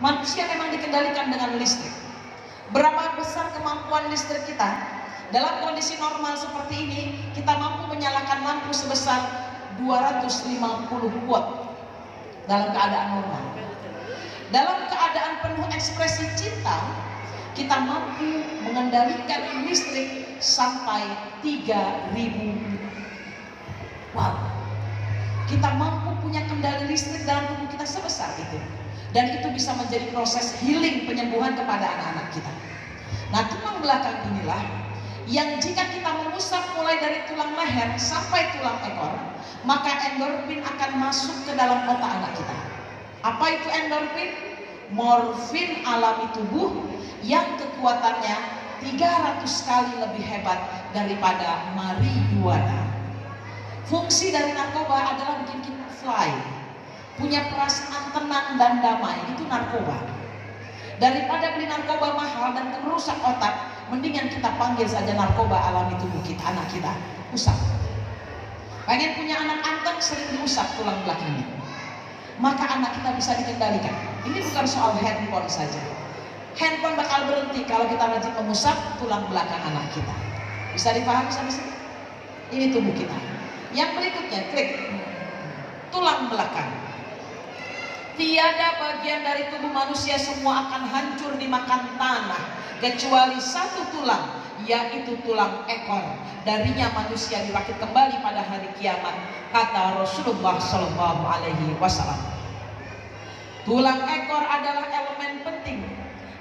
Manusia memang dikendalikan dengan listrik. Berapa besar kemampuan listrik kita? Dalam kondisi normal seperti ini, kita mampu menyalakan lampu sebesar 250 watt dalam keadaan normal. Dalam keadaan penuh ekspresi cinta, kita mampu mengendalikan listrik sampai 3000 watt. Kita mampu punya kendali listrik dalam tubuh kita sebesar itu. Dan itu bisa menjadi proses healing, penyembuhan kepada anak-anak kita. Nah, tulang belakang inilah yang jika kita mengusap mulai dari tulang leher sampai tulang ekor, maka endorfin akan masuk ke dalam otak anak kita. Apa itu endorfin? Morfin alami tubuh yang kekuatannya 300 kali lebih hebat daripada marijuana. Fungsi dari narkoba adalah bikin kita fly, punya perasaan tenang dan damai. Itu narkoba. Daripada beli narkoba mahal dan merusak otak, mendingan kita panggil saja narkoba alami tubuh kita, anak kita, usap. Pengen punya anak anteng, sering diusap tulang belakangnya, maka anak kita bisa dikendalikan. Ini bukan soal handphone saja. Handphone bakal berhenti kalau kita rajin mengusap tulang belakang anak kita. Bisa dipahami sampai sini? Ini tubuh kita. Yang berikutnya, klik tulang belakang. Tiada bagian dari tubuh manusia semua akan hancur dimakan tanah kecuali satu tulang, yaitu tulang ekor. Darinya manusia dirakit kembali pada hari kiamat, kata Rasulullah Shallallahu Alaihi Wasallam. Tulang ekor adalah elemen penting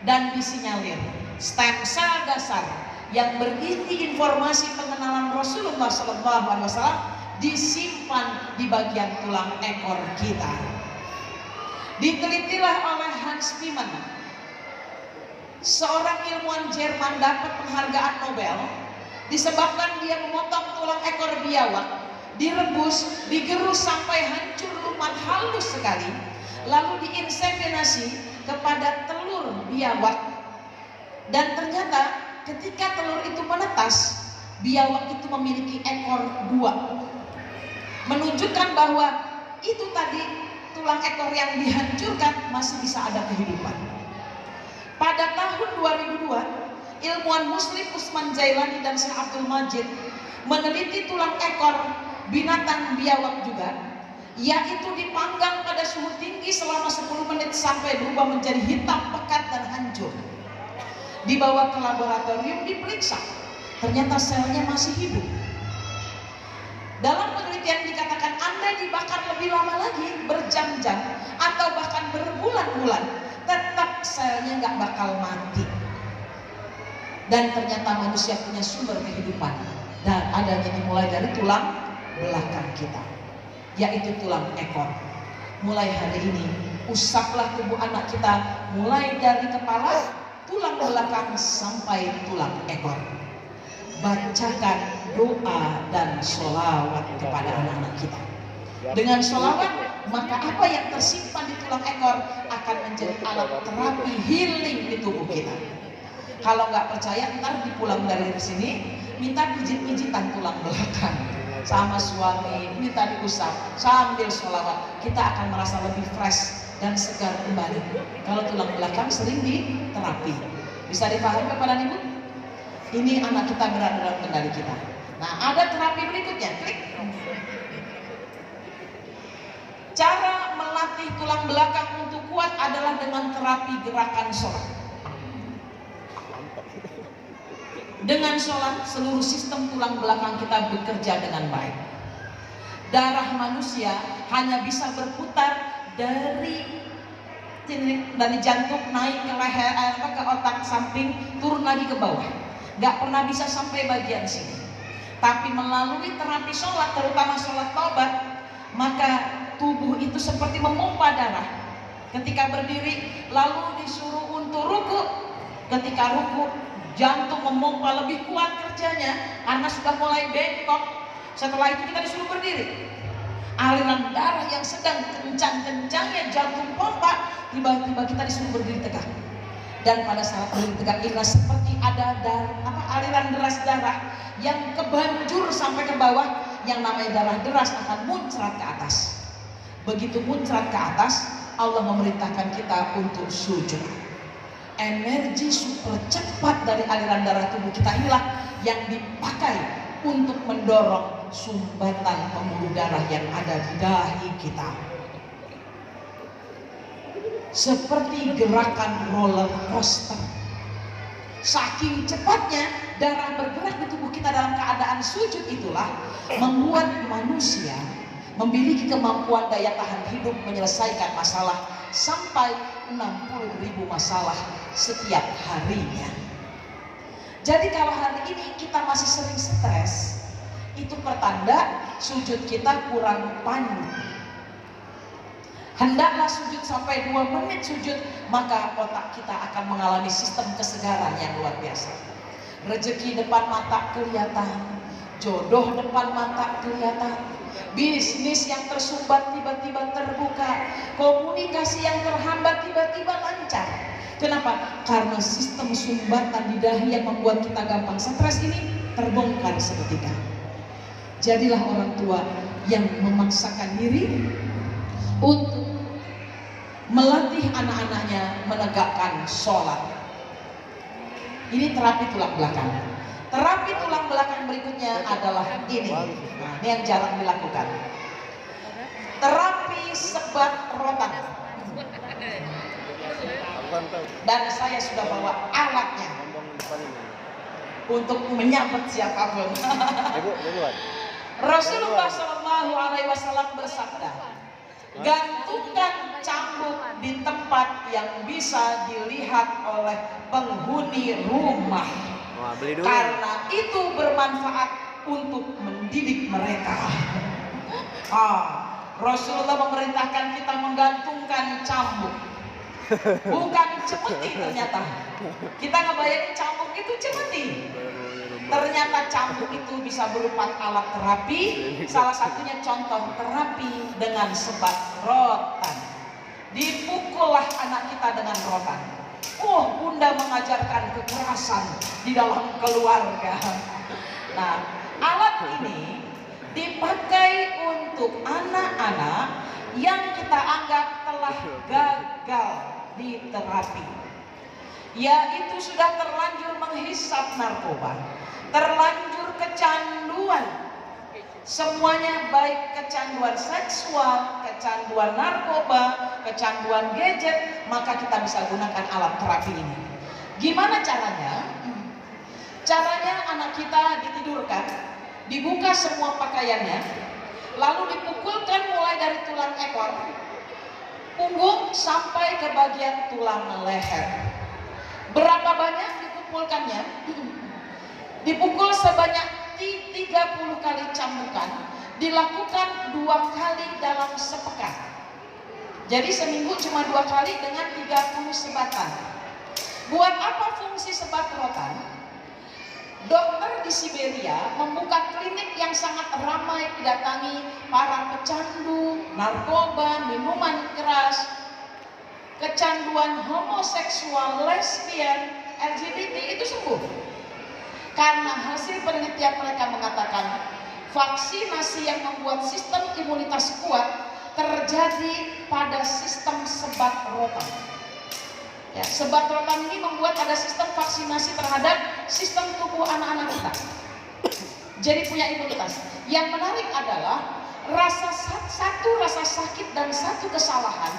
dan disinyalir stem sel dasar yang berisi informasi pengenalan Rasulullah Shallallahu Alaihi Wasallam disimpan di bagian tulang ekor kita. Ditelitilah oleh Hans Niemann, seorang ilmuwan Jerman, dapat penghargaan Nobel disebabkan dia memotong tulang ekor biawak, direbus, digerus sampai hancur lumat halus sekali, lalu diinseminasi kepada telur biawak, dan ternyata ketika telur itu menetas, biawak itu memiliki ekor 2, menunjukkan bahwa itu tadi tulang ekor yang dihancurkan masih bisa ada kehidupan. Pada tahun 2002, ilmuwan Muslim Usman Jailani dan Syekh Abdul Majid meneliti tulang ekor binatang biawak juga, yaitu dipanggang pada suhu tinggi selama 10 menit sampai berubah menjadi hitam pekat dan hancur. Dibawa ke laboratorium, diperiksa, ternyata selnya masih hidup. Dalam penelitian dikatakan Anda dibakar lebih lama lagi, berjam-jam atau bahkan berbulan-bulan, tetap selnya nggak bakal mati. Dan ternyata manusia punya sumber kehidupan, dan adanya dimulai dari tulang belakang kita, yaitu tulang ekor. Mulai hari ini, usaplah tubuh anak kita mulai dari kepala, tulang belakang sampai tulang ekor. Bacakan doa dan sholawat kepada anak-anak kita. Dengan sholawat, maka apa yang tersimpan di tulang ekor akan menjadi alat terapi healing di tubuh kita. Kalau nggak percaya, ntar dipulang dari sini, minta pijit-pijitan tulang belakang sama suami, minta diusap sambil sholawat. Kita akan merasa lebih fresh dan segar kembali. Kalau tulang belakang sering diterapi. Bisa dipahami Bapak dan Ibu? Ini anak kita berada dalam kendali kita. Nah, ada terapi berikutnya, klik. Cara melatih tulang belakang untuk kuat adalah dengan terapi gerakan sholat. Dengan sholat, seluruh sistem tulang belakang kita bekerja dengan baik. Darah manusia hanya bisa berputar dari jantung naik ke leher, ke otak samping, turun lagi ke bawah. Gak pernah bisa sampai bagian sini. Tapi melalui terapi sholat, terutama sholat taubat, maka tubuh itu seperti memompa darah. Ketika berdiri, lalu disuruh untuk ruku. Ketika ruku, jantung memompa lebih kuat kerjanya karena sudah mulai bengkok. Setelah itu kita disuruh berdiri. Aliran darah yang sedang kencang-kencangnya jantung pompa, tiba-tiba kita disuruh berdiri tegak. Dan pada saat berdiri tegak ini seperti ada aliran deras darah yang kebanjur sampai ke bawah, yang namanya darah deras akan muncrat ke atas. Begitu muncrat ke atas, Allah memerintahkan kita untuk sujud. Energi super cepat dari aliran darah tubuh kita inilah yang dipakai untuk mendorong sumbatan pembuluh darah yang ada di dahi kita. Seperti gerakan roller coaster. Saking cepatnya darah bergerak di tubuh kita dalam keadaan sujud, itulah membuat manusia memiliki kemampuan daya tahan hidup menyelesaikan masalah sampai 60.000 masalah setiap harinya. Jadi kalau hari ini kita masih sering stres, itu pertanda sujud kita kurang panjang. Hendaklah sujud sampai 2 menit sujud, maka otak kita akan mengalami sistem kesegaran yang luar biasa. Rezeki depan mata kelihatan, jodoh depan mata kelihatan, bisnis yang tersumbat tiba-tiba terbuka, komunikasi yang terhambat tiba-tiba lancar. Kenapa? Karena sistem sumbatan di dahi yang membuat kita gampang stres ini terbongkar seketika. Jadilah orang tua yang memaksakan diri untuk melatih anak-anaknya menegakkan sholat. Ini terapi tulang belakang. Terapi tulang belakang berikutnya adalah ini. Nah, ini yang jarang dilakukan. Terapi sebat rotan. Dan saya sudah bawa alatnya untuk menyabet siapapun. Rasulullah SAW bersabda, gantungkan cambuk di tempat yang bisa dilihat oleh penghuni rumah, karena itu bermanfaat untuk mendidik mereka. Rasulullah memerintahkan kita menggantungkan cambuk, bukan cemeti. Ternyata kita ngebayangin cambuk itu cemeti. Ternyata cambuk itu bisa berupa alat terapi. Salah satunya contoh terapi dengan sebat rotan. Dipukullah anak kita dengan rotan. Bunda mengajarkan kekerasan di dalam keluarga. Nah, alat ini dipakai untuk anak-anak yang kita anggap telah gagal di terapi, yaitu sudah terlanjur menghisap narkoba, terlanjur kecanduan, semuanya, baik kecanduan seksual, kecanduan narkoba, kecanduan gadget, maka kita bisa gunakan alat terapi ini. Gimana caranya? Caranya anak kita ditidurkan, dibuka semua pakaiannya, lalu dipukulkan mulai dari tulang ekor, punggung sampai ke bagian tulang leher. Berapa banyak dipukulkannya? Dipukul sebanyak 30 kali cambukan, dilakukan 2 kali dalam sepekan. Jadi seminggu cuma 2 kali dengan 30 sebatan. Buat apa fungsi sebat rotan? Dokter di Siberia membuka klinik yang sangat ramai didatangi para pecandu narkoba, minuman keras, kecanduan homoseksual, lesbian, LGBT, itu sembuh. Karena hasil penelitian mereka mengatakan vaksinasi yang membuat sistem imunitas kuat terjadi pada sistem sebat rotan. Ya, sebat rotan ini membuat ada sistem vaksinasi terhadap sistem tubuh anak-anak kita. Jadi punya imunitas. Yang menarik adalah satu rasa sakit dan satu kesalahan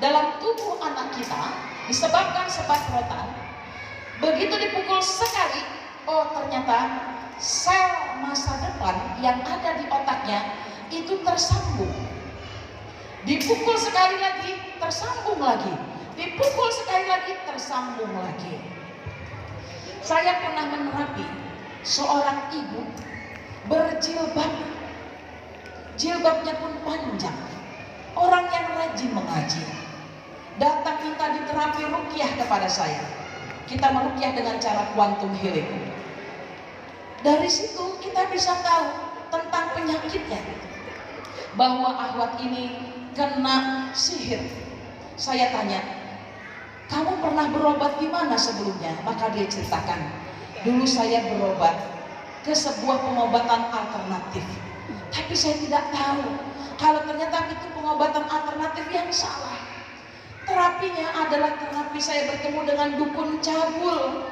dalam tubuh anak kita disebabkan sebat rotan. Begitu dipukul sekali, oh ternyata sel masa depan yang ada di otaknya itu tersambung. Dipukul sekali lagi, tersambung lagi. Dipukul sekali lagi, tersambung lagi. Saya pernah menerapi seorang ibu berjilbab. Jilbabnya pun panjang. Orang yang rajin mengaji. Datang minta diterapi ruqyah kepada saya. Kita meruqyah dengan cara quantum healing. Dari situ kita bisa tahu tentang penyakitnya. Bahwa ahwat ini kena sihir. Saya tanya, kamu pernah berobat di mana sebelumnya? Maka dia ceritakan, dulu saya berobat ke sebuah pengobatan alternatif. Tapi saya tidak tahu kalau ternyata itu pengobatan alternatif yang salah. Terapinya adalah terapi saya bertemu dengan dukun cabul.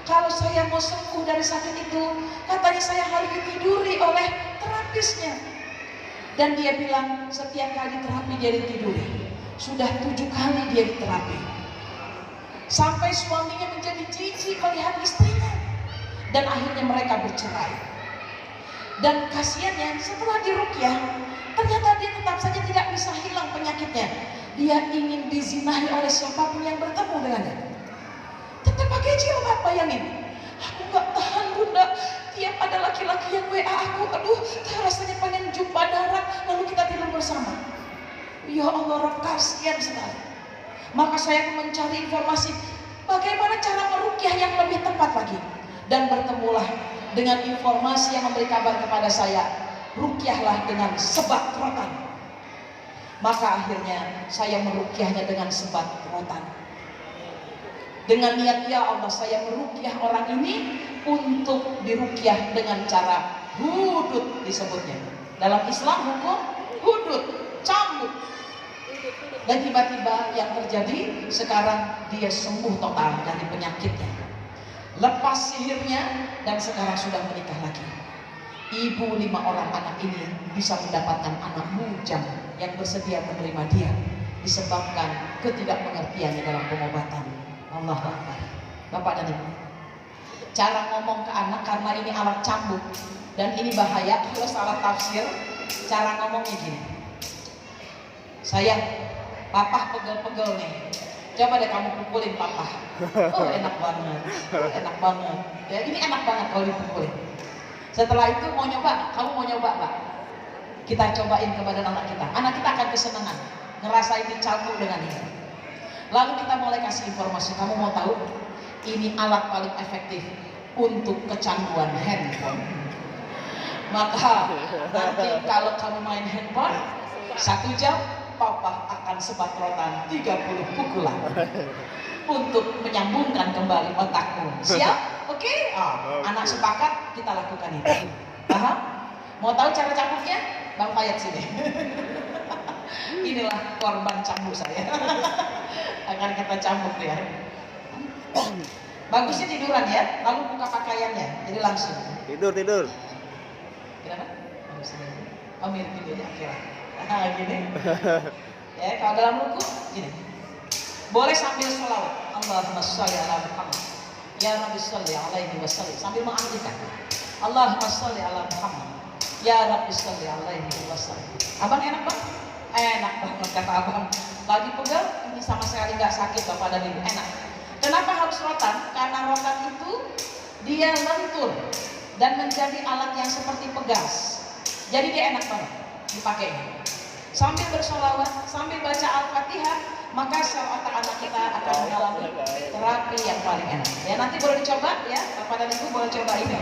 Kalau saya mau sembuh dari sakit itu, katanya saya harus ditiduri oleh terapisnya. Dan dia bilang setiap kali terapi dia ditiduri. Sudah 7 kali dia diterapi. Sampai suaminya menjadi jijik melihat istrinya. Dan akhirnya mereka bercerai. Dan kasihannya setelah diruqyah, ternyata dia tetap saja tidak bisa hilang penyakitnya. Dia ingin dizinahi oleh siapapun yang bertemu dengannya. Tetap pakai jilbab, bayangin. Aku gak tahan bunda, tiap ada laki-laki yang WA aku, aduh rasanya pengen jumpa darat, lalu kita tidur bersama. Ya Allah, Rabb, kasihan sekali. Maka saya mencari informasi bagaimana cara meruqyah yang lebih tepat lagi. Dan bertemulah dengan informasi yang memberi kabar kepada saya, ruqyahlah dengan sebat rotan. Maka akhirnya saya meruqyahnya dengan sebat rotan. Dengan niat, ya Allah, saya meruqyah orang ini untuk diruqyah dengan cara hudud disebutnya. Dalam Islam hukum hudud, cambuk. Dan tiba-tiba yang terjadi sekarang dia sembuh total dari penyakitnya. Lepas sihirnya dan sekarang sudah menikah lagi. Ibu 5 orang anak ini bisa mendapatkan anak bujang yang bersedia menerima dia disebabkan ketidakmengertiannya dalam pengobatan. Allahu Akbar. Bapak dan Ibu, cara ngomong ke anak, karena ini alat cambuk dan ini bahaya kalau salah tafsir, cara ngomongnya gini. Sayang, papa pegel-pegel nih, coba deh kamu pukulin papa. Oh enak banget, enak banget ya, ini enak banget kalau dipukulin. Setelah itu mau nyoba, kamu mau nyoba Pak? Kita cobain ke badan anak kita akan kesenangan ngerasain dicambuk dengan ini. Lalu kita mulai kasih informasi, kamu mau tahu? Ini alat paling efektif untuk kecanduan handphone. Maka nanti kalau kamu main handphone 1 jam, papa akan sebat rotan 30 pukulan untuk menyambungkan kembali otakmu. Siap? Oke? Anak sepakat, kita lakukan itu. Paham? Mau tahu cara cambuknya? Bang Payat sini. Inilah korban cambuk saya. Akan kita cambuk ya. Bagusnya tiduran ya, lalu buka pakaiannya, jadi langsung. Tidur. Kenapa? Oh mirip ini akhirnya. Gini. Ya, kalau dalam ruku gini. Boleh sambil sholawat. Allahumma sholli ala Muhammad. Ya Rabbi sholli alaihi wasallam. Sambil mengambilkan. Allahumma sholli ala Muhammad. Ya Rabbi sholli alaihi wasallam. Abang enak Bang? Enak banget kata abang. Lagi pegal, ini sama sekali nggak sakit Bapak dan Ibu, enak. Kenapa harus rotan? Karena rotan itu dia lentur dan menjadi alat yang seperti pegas. Jadi dia enak banget dipakainya. Sambil bersolawat, sambil baca Al-Fatihah, maka sel otak anak kita akan mengalami terapi yang paling enak. Ya nanti boleh dicoba ya, Bapak dan Ibu boleh coba ini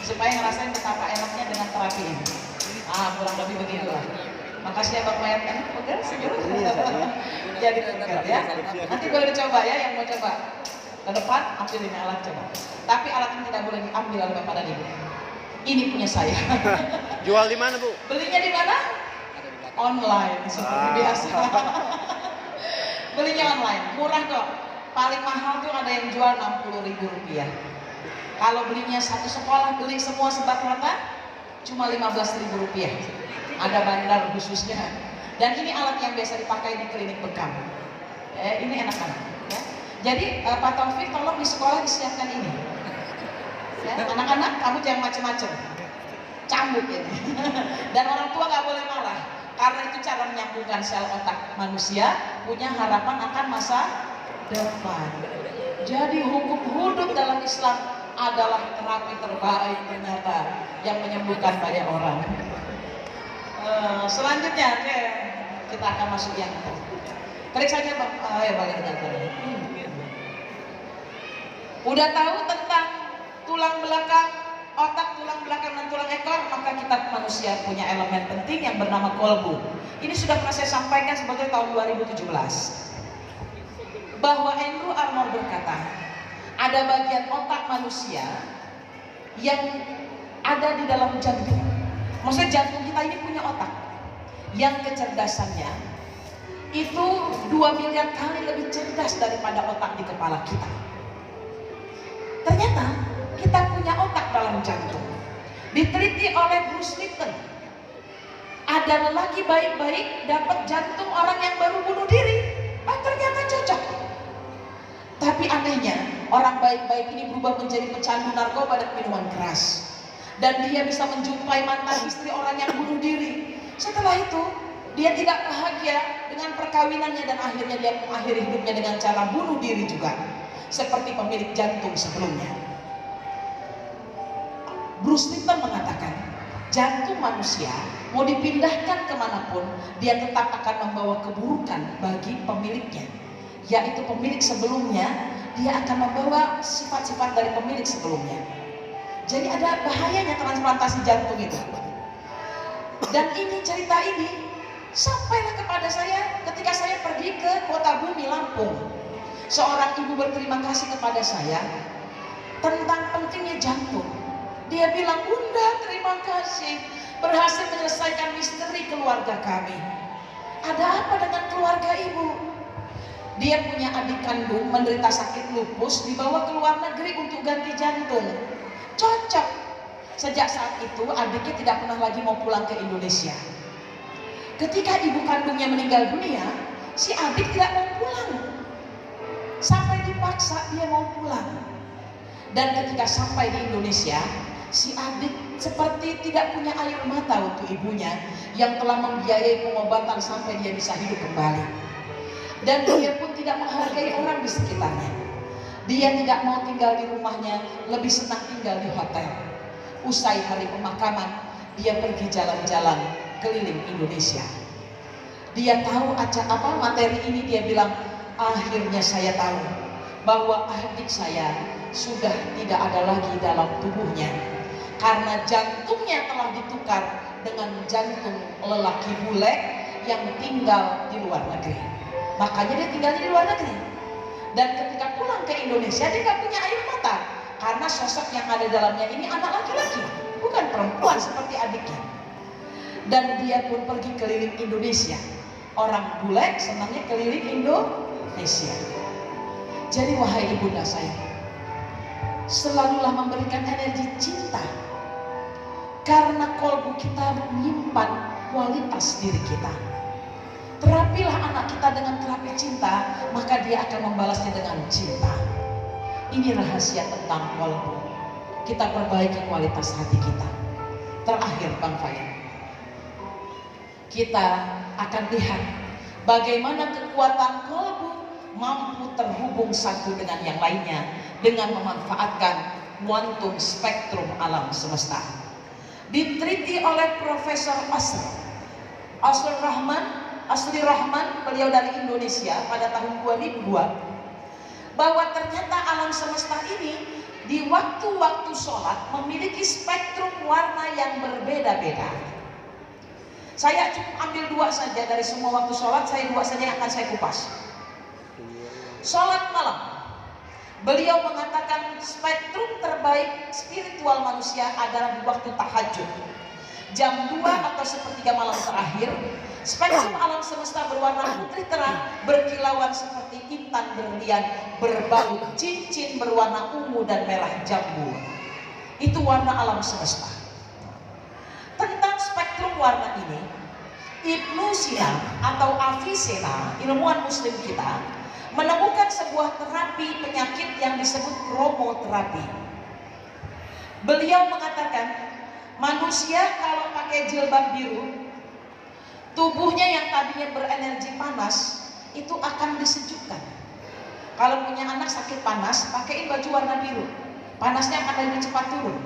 supaya ngerasain betapa enaknya dengan terapi ini. Kurang lebih begitulah. Makasih ya Bapak Mayat kan, pegel senyum. Jadi pegel ya. Nanti boleh dicoba ya, yang mau coba ke depan ambil ini alat coba. Tapi alat ini tidak boleh diambil oleh Bapak dan Ibu. Ini punya saya. Jual di mana Bu? Belinya di mana? Online seperti biasa. Belinya online, murah kok. Paling mahal tuh ada yang jual Rp60.000. Kalau belinya satu sekolah, beli semua sebat rotan cuma Rp15.000. Ada bandar khususnya. Dan ini alat yang biasa dipakai di klinik bekam. Ini enak-enak. Ya. Jadi Pak Taufik tolong di sekolah disiapkan ini. Ya, anak-anak kamu jangan macam-macam. Cambuk ini. Dan orang tua nggak boleh marah. Karena itu cara menyambungkan sel otak manusia punya harapan akan masa depan. Jadi hukum hudud dalam Islam adalah terapi terbaik ternyata yang menyembuhkan banyak orang. Selanjutnya kita akan masuk yang klik saja Pak. Ya balik udah tahu tentang tulang belakang, otak, tulang belakang dan tulang ekor, maka kita manusia punya elemen penting yang bernama kolbu. Ini sudah pernah saya sampaikan sebetulnya tahun 2017 bahwa Andrew Armour berkata ada bagian otak manusia yang ada di dalam jantung. Maksudnya jantung kita ini punya otak yang kecerdasannya itu 2 miliar kali lebih cerdas daripada otak di kepala kita. Ternyata kita punya otak dalam jantung. Diteliti oleh Bruce Lipton, ada lelaki baik-baik dapat jantung orang yang baru bunuh diri, ternyata cocok. Tapi anehnya, orang baik-baik ini berubah menjadi pecandu narkoba dan minuman keras. Dan dia bisa menjumpai mantan istri orang yang bunuh diri. Setelah itu, dia tidak bahagia dengan perkawinannya dan akhirnya dia mengakhiri hidupnya dengan cara bunuh diri juga. Seperti pemilik jantung sebelumnya. Bruce Lipton mengatakan, jantung manusia mau dipindahkan kemanapun, dia tetap akan membawa keburukan bagi pemiliknya. Yaitu pemilik sebelumnya, dia akan membawa sifat-sifat dari pemilik sebelumnya. Jadi ada bahayanya transplantasi jantung itu. Dan ini cerita ini sampailah kepada saya ketika saya pergi ke Kota Bumi, Lampung. Seorang ibu berterima kasih kepada saya tentang pentingnya jantung. Dia bilang, "Bunda, terima kasih berhasil menyelesaikan misteri keluarga kami." Ada apa dengan keluarga ibu? Dia punya adik kandung menderita sakit lupus, dibawa ke luar negeri untuk ganti jantung. Cocok. Sejak saat itu adiknya tidak pernah lagi mau pulang ke Indonesia. Ketika ibu kandungnya meninggal dunia, si adik tidak mau pulang. Sampai dipaksa dia mau pulang. Dan ketika sampai di Indonesia, si adik seperti tidak punya air mata untuk ibunya yang telah membiayai pengobatan sampai dia bisa hidup kembali. Dan dia pun tidak menghargai orang di sekitarnya. Dia tidak mau tinggal di rumahnya, lebih senang tinggal di hotel. Usai hari pemakaman, dia pergi jalan-jalan keliling Indonesia. Dia tahu apa materi ini, dia bilang, akhirnya saya tahu bahwa adik saya sudah tidak ada lagi dalam tubuhnya. Karena jantungnya telah ditukar dengan jantung lelaki bule yang tinggal di luar negeri. Makanya dia tinggalnya di luar negeri. Dan ketika pulang ke Indonesia, dia gak punya air mata. Karena sosok yang ada dalamnya ini anak laki-laki, bukan perempuan seperti adiknya. Dan dia pun pergi keliling Indonesia. Orang bule senangnya keliling Indonesia. Jadi wahai ibunda saya, selalulah memberikan energi cinta. Karena kolbu kita menyimpan kualitas diri kita. Terapilah anak kita dengan terapi cinta, maka dia akan membalasnya dengan cinta. Ini rahasia tentang kolbu. Kita perbaiki kualitas hati kita. Terakhir Bang Fayan, kita akan lihat bagaimana kekuatan kolbu mampu terhubung satu dengan yang lainnya dengan memanfaatkan kuantum spektrum alam semesta. Diteliti oleh Profesor Asli Rahman, beliau dari Indonesia pada tahun 2002, bahwa ternyata alam semesta ini di waktu-waktu sholat memiliki spektrum warna yang berbeda-beda. Saya cukup ambil 2 saja dari semua waktu sholat, 2 saja yang akan saya kupas. Sholat malam, beliau mengatakan spektrum terbaik spiritual manusia adalah di waktu tahajud. Jam 2 atau sepertiga malam terakhir, spektrum alam semesta berwarna putih terang, berkilauan seperti intan berlian, berbau cincin berwarna ungu dan merah jambu. Itu warna alam semesta. Tentang spektrum warna ini, Ibnu Sina atau Avicenna, ilmuwan muslim kita, menemukan sebuah terapi penyakit yang disebut kromoterapi. Beliau mengatakan, manusia kalau pakai jilbab biru, tubuhnya yang tadinya berenergi panas itu akan disejukkan. Kalau punya anak sakit panas, pakaiin baju warna biru, panasnya akan lebih cepat turun.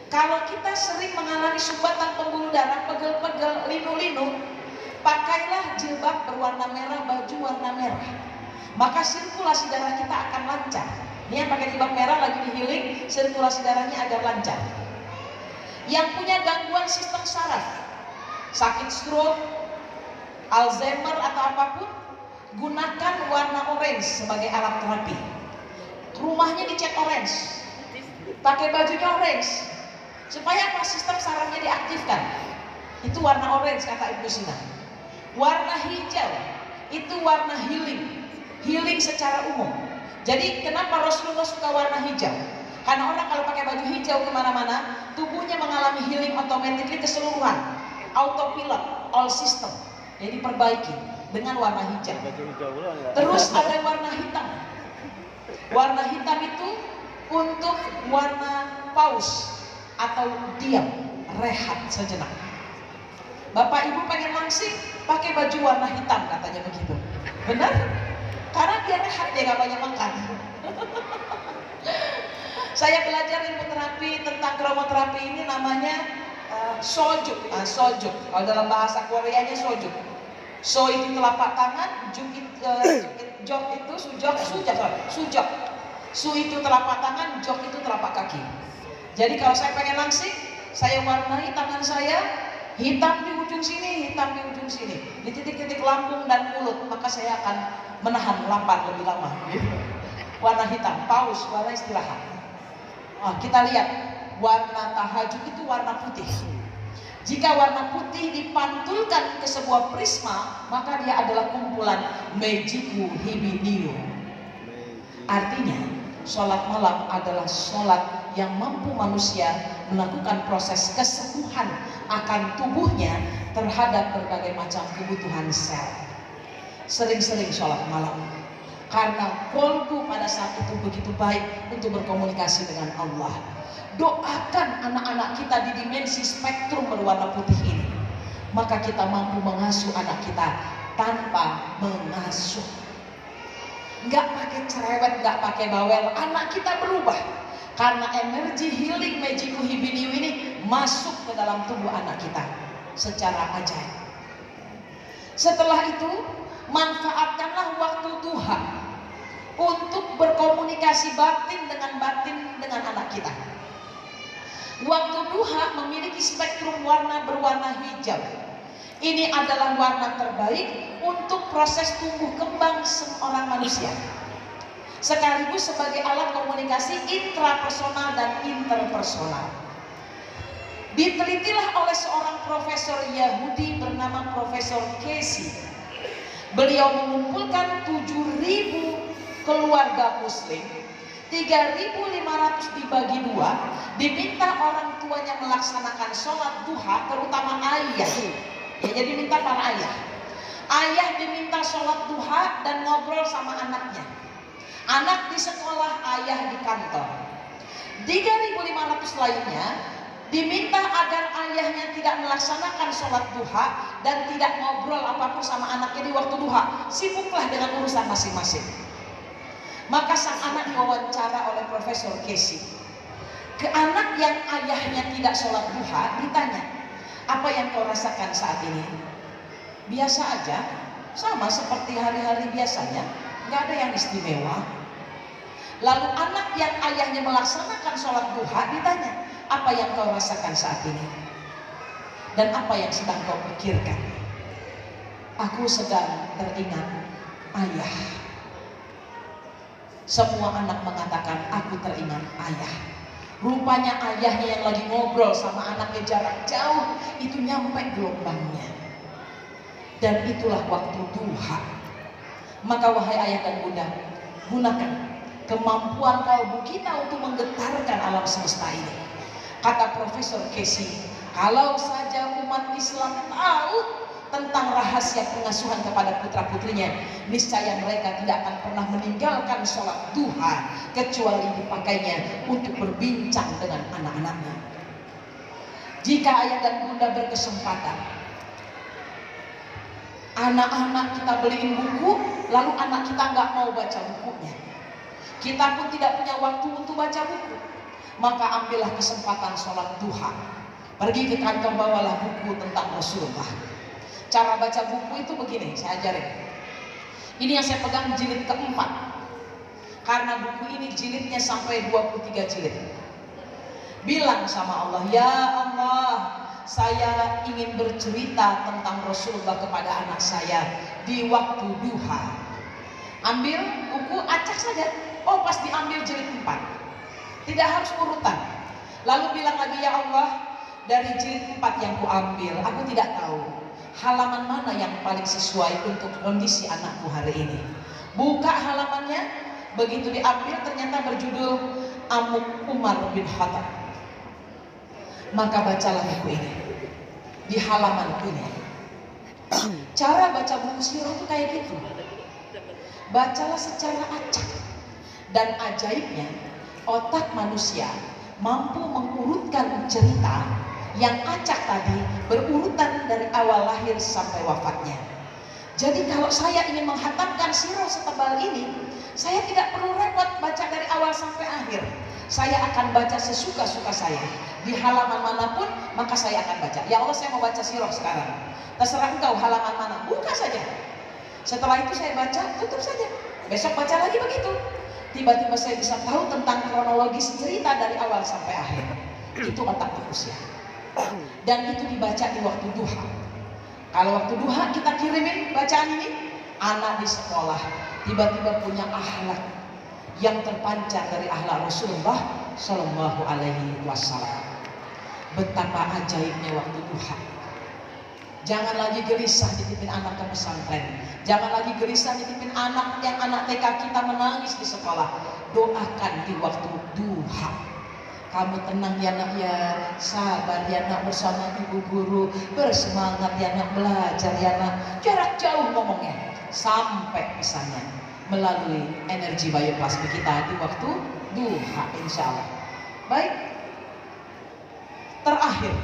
Kalau kita sering mengalami sumbatan pembuluh darah, pegel-pegel, linu-linu, pakailah jilbab berwarna merah, baju warna merah, maka sirkulasi darah kita akan lancar. Ini yang pakai jilbab merah lagi di healing, sirkulasi darahnya agar lancar. Yang punya gangguan sistem saraf, sakit stroke, Alzheimer atau apapun, gunakan warna orange sebagai alat terapi. Rumahnya dicat orange, pakai bajunya orange, supaya apa? Sistem sarafnya diaktifkan. Itu warna orange kata Ibnu Sina. Warna hijau itu warna healing, healing secara umum. Jadi kenapa Rasulullah suka warna hijau? Karena orang kalau pakai baju hijau kemana-mana, tubuhnya mengalami healing otomatis keseluruhan, autopilot, all system. Jadi perbaiki dengan warna hijau. Terus ada warna hitam. Warna hitam itu untuk warna paus atau diam, rehat sejenak. Bapak Ibu pengen langsing, pakai baju warna hitam katanya begitu. Benar? Karena dia rehat, dia gak banyak makan. Saya belajar ilmu terapi tentang kromoterapi ini namanya sojuk. Sojuk. Kalau dalam bahasa Koreanya sojuk. So itu telapak tangan, jok itu sujok. Su itu telapak tangan, jok itu telapak kaki. Jadi kalau saya pengen langsing, saya warnai tangan saya hitam di ujung sini, hitam di ujung sini, di titik-titik lambung dan mulut, maka saya akan menahan lapar lebih lama. Warna hitam, paus, warna istirahat. Kita lihat warna tahajud itu warna putih. Jika warna putih dipantulkan ke sebuah prisma, maka dia adalah kumpulan Meijiku Hibiniu. Artinya, sholat malam adalah sholat yang mampu manusia melakukan proses kesembuhan akan tubuhnya terhadap berbagai macam kebutuhan sel. Sering-sering sholat malam, karena kolbu pada saat itu begitu baik untuk berkomunikasi dengan Allah. Doakan anak-anak kita di dimensi spektrum berwarna putih ini, maka kita mampu mengasuh anak kita tanpa mengasuh. Nggak pakai cerewet, nggak pakai bawel, anak kita berubah karena energi healing Meijiku Hibiniu ini masuk ke dalam tubuh anak kita secara ajaib. Setelah itu, manfaatkanlah waktu duha untuk berkomunikasi batin dengan anak kita. Waktu duha memiliki spektrum warna berwarna hijau. Ini adalah warna terbaik untuk proses tumbuh kembang seorang manusia, sekaligus sebagai alat komunikasi intrapersonal dan interpersonal. Ditelitilah oleh seorang profesor Yahudi bernama Profesor Casey. Beliau mengumpulkan 7.000 keluarga muslim, 3.500 dibagi 2, diminta orang tuanya melaksanakan sholat duha, terutama ayah. Ya, jadi minta para ayah. Ayah diminta sholat duha dan ngobrol sama anaknya. Anak di sekolah, ayah di kantor. 3.500 lainnya diminta agar ayahnya tidak melaksanakan sholat duha dan tidak ngobrol apapun sama anaknya di waktu duha. Sibuklah dengan urusan masing-masing. Maka sang anak diwawancara oleh Profesor Casey. Ke anak yang ayahnya tidak sholat duha ditanya, apa yang kau rasakan saat ini? Biasa aja, sama seperti hari-hari biasanya, nggak ada yang istimewa. Lalu anak yang ayahnya melaksanakan sholat duha ditanya, apa yang kau rasakan saat ini? Dan apa yang sedang kau pikirkan? Aku sedang teringat ayah. Semua anak mengatakan, aku teringat ayah. Rupanya ayahnya yang lagi ngobrol sama anaknya jarak jauh, itu nyampe gelombangnya. Dan itulah waktu duha. Maka wahai ayah dan bunda, gunakan kemampuan kalbu kita untuk menggetarkan alam semesta ini. Kata Profesor Casey, kalau saja umat Islam tahu tentang rahasia pengasuhan kepada putra-putrinya, niscaya mereka tidak akan pernah meninggalkan sholat duha kecuali dipakainya untuk berbincang dengan anak-anaknya. Jika ayah dan bunda berkesempatan, anak-anak kita beliin buku, lalu anak kita nggak mau baca bukunya, kita pun tidak punya waktu untuk baca buku, maka ambillah kesempatan sholat duha. Pergi ke kantor, bawalah buku tentang Rasulullah. Cara baca buku itu begini, saya ajarin. Ini yang saya pegang jilid keempat, karena buku ini jilidnya sampai 23 jilid. Bilang sama Allah, ya Allah, saya ingin bercerita tentang Rasulullah kepada anak saya di waktu duha. Ambil buku, acak saja. Oh, pas diambil jilid 4. Tidak harus urutan. Lalu bilang lagi, ya Allah, dari jilid 4 yang kuambil, aku tidak tahu halaman mana yang paling sesuai untuk kondisi anakku hari ini. Buka halamannya, begitu diambil ternyata berjudul Amuk Umar bin Khattab. Maka bacalah buku ini di halaman ini. Cara baca buku sirah itu kayak gitu. Bacalah secara acak. Dan ajaibnya, otak manusia mampu mengurutkan cerita yang acak tadi berurutan dari awal lahir sampai wafatnya. Jadi kalau saya ingin menghatamkan sirah setebal ini, saya tidak perlu repot baca dari awal sampai akhir. Saya akan baca sesuka-suka saya. Di halaman manapun, maka saya akan baca. Ya Allah, saya mau baca sirah sekarang. Terserah engkau halaman mana, buka saja. Setelah itu saya baca, tutup saja. Besok baca lagi begitu. Tiba-tiba saya bisa tahu tentang kronologis cerita dari awal sampai akhir. Itu otak manusia. Dan itu dibaca di waktu duha. Kalau waktu duha kita kirimin bacaan ini, anak di sekolah tiba-tiba punya akhlak yang terpancar dari akhlak Rasulullah Shallallahu Alaihi Wasallam. Betapa ajaibnya waktu duha. Jangan lagi gelisah dititipin anak ke pesantren. Jangan lagi gelisah dititipin anak yang anak TK kita menangis di sekolah. Doakan di waktu duha. Kamu tenang ya nak ya, sabar ya nak bersama ibu guru, bersemangat ya nak belajar ya nak. Jarak jauh ngomongnya, sampai pesannya melalui energi bioplasma kita di waktu duha, insya Allah. Baik, terakhir,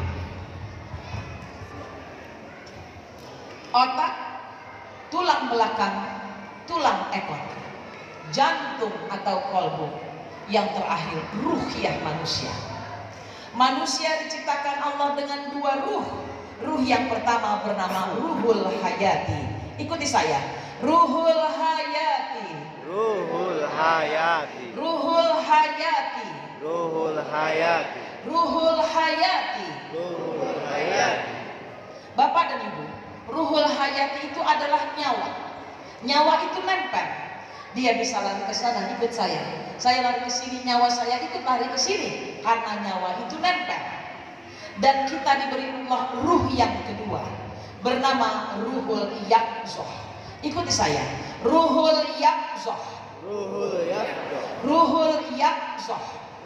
otak, tulang belakang, tulang ekor, jantung atau kolbu. Yang terakhir, ruhiyah manusia. Manusia diciptakan Allah dengan dua ruh. Ruh yang pertama bernama Ruhul Hayati. Ikuti saya. Ruhul Hayati. Ruhul Hayati. Ruhul Hayati. Ruhul Hayati. Ruhul Hayati. Ruhul Hayati. Bapak dan Ibu, Ruhul Hayati itu adalah nyawa. Nyawa itu nempel. Dia bisa lari ke sana, ikut saya. Saya lari ke sini, nyawa saya ikut lari ke sini. Karena nyawa itu nempel. Dan kita diberi Allah ruh yang kedua, bernama Ruhul Yaqzah. Ikuti saya. Ruhul Yaqzah. Ruhul Yaqzah. Ruhul Yaqzah.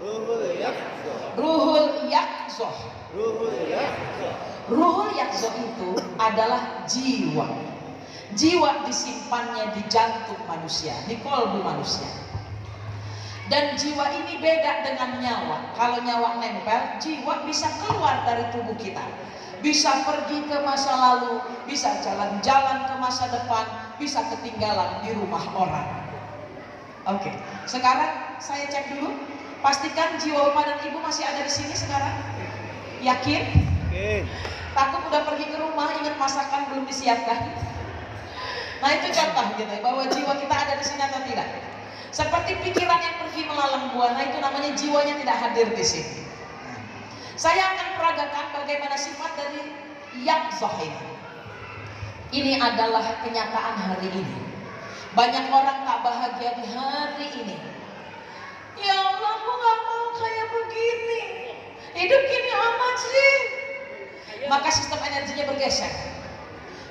Ruhul Yaqzah. Ruhul Yaqzah. Ruhul Yaqzah. Ruhul Yaqzah itu adalah jiwa. Jiwa disimpannya di jantung manusia, di kolbu manusia. Dan jiwa ini beda dengan nyawa. Kalau nyawa nempel, jiwa bisa keluar dari tubuh kita. Bisa pergi ke masa lalu, bisa jalan-jalan ke masa depan, bisa ketinggalan di rumah orang. Oke, sekarang saya cek dulu. Pastikan jiwa Bapak dan Ibu masih ada di sini sekarang. Yakin? Oke. Takut udah pergi ke rumah, ingat masakan belum disiapkan. Nah itu contoh gitu, bahwa jiwa kita ada di sini atau tidak. Seperti pikiran yang pergi melalang buana, itu namanya jiwanya tidak hadir di sini. Saya akan peragakan bagaimana sifat dari Yaqzah ini. Ini adalah kenyataan hari ini. Banyak orang tak bahagia di hari ini. Ya Allah, aku gak mau kayak begini. Hidup gini amat sih. Maka sistem energinya bergeser.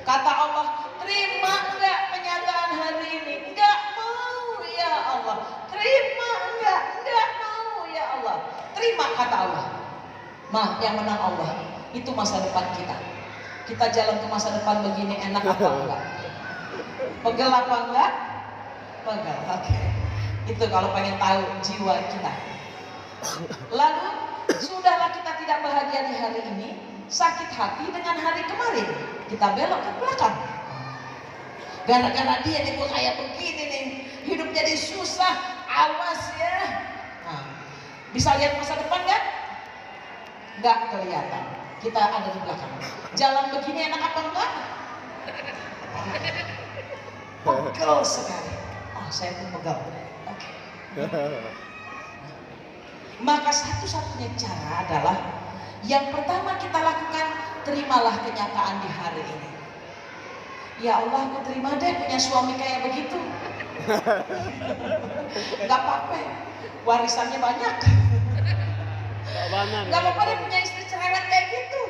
Kata Allah, terima enggak kenyataan hari ini? Enggak mau ya Allah. Terima enggak? Enggak mau ya Allah. Terima kata Allah. Nah, yang menang Allah. Itu masa depan kita. Kita jalan ke masa depan begini enak apa enggak? Pegel apa enggak? Pegel, oke. Itu kalau pengen tahu jiwa kita. Lalu, sudahlah kita tidak bahagia di hari ini, sakit hati dengan hari kemarin, kita belok ke belakang. Gara-gara dia nih gue kayak begini nih, hidup jadi susah, awas ya. Nah, bisa lihat masa depan kan? Nggak kelihatan, kita ada di belakang. Jalan begini enak apa enggak? Pegel sekali. Oh, saya pun pegel. Oke. Maka satu-satunya cara adalah yang pertama kita lakukan, terimalah kenyataan di hari ini. Ya Allah, aku terima deh punya suami kayak begitu. Gak apa-apa, warisannya banyak. Gak apa-apa deh punya istri cerewet kayak gitu.